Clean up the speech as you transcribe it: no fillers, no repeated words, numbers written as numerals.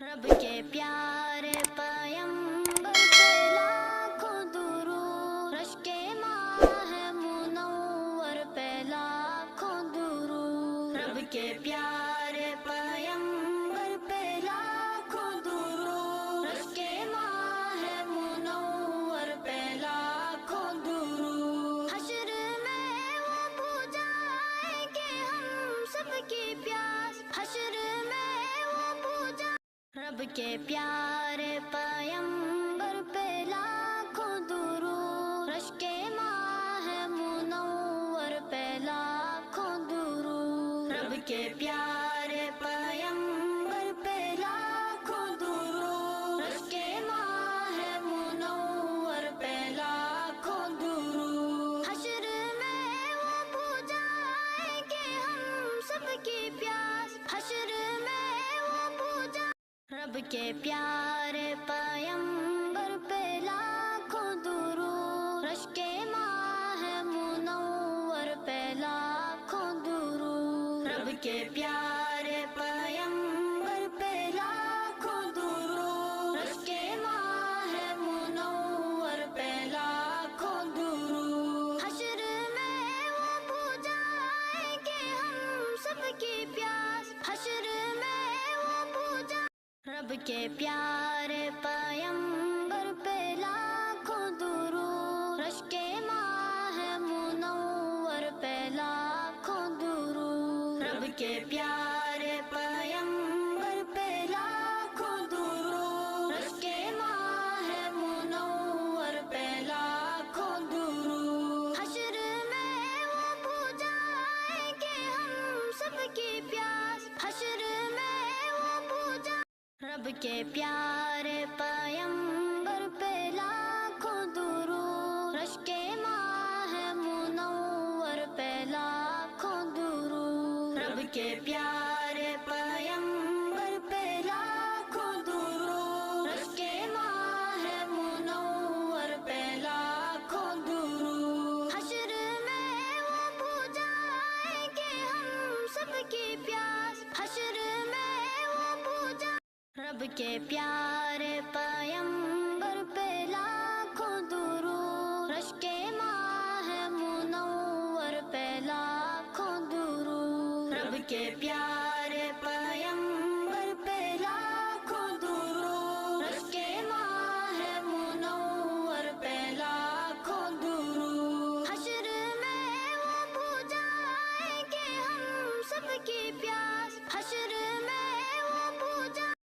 رب کے پیارے پیغمبر پہ لاکھوں درود، رشک ماہ منور پہ لاکھوں درود، رب کے پیارے پیغمبر پہ لاکھوں درود، رشک ماہ منور پہ لاکھوں درود۔ حشر میں وہ بجھائیں گے ہم سب کی پیاس، حشر میں رب کے پیارے پیغمبر پہ لاکھوں درود، رشک ماہ منور پہ لاکھوں درود، رب کے پیارے پیغمبر پہ لاکھوں درود، رشک ماہ منور پہ لاکھوں درود۔ حشر میں وہ بجھائیں گے ہم سب کی پیاس، حشر میں رب کے پیارے پیغمبر پہ لاکھوں درود، رشک ماہ منور پہ لاکھوں درود، رب کے پیارے پیغمبر پہ لاکھوں درود، رشک ماہ منور پہ لاکھوں درود۔ حشر میں وہ بجھائیں گے ہم سب کی پیاس، حشر میں رب کے پیارے پیغمبر پہ لاکھوں درود، رشک ماہ منور پہ لاکھوں درود، رب کے پیارے پیغمبر پہ لاکھوں درود، رشک ماہ منور پہ لاکھوں درود۔ حشر میں وہ بجھائیں گے ہم سب کی پیاس، حشر میں رب کے پیارے پیغمبر پہ لاکھوں درود، رشک ماہ منور پہ لاکھوں درود، رب کے پیارے پیغمبر پہ لاکھوں درود، رشک ماہ منور پہ لاکھوں درود۔ حشر میں وہ بجھائیں گے ہم سب کی پیاس، حشر میں رب کے پیارے پیغمبر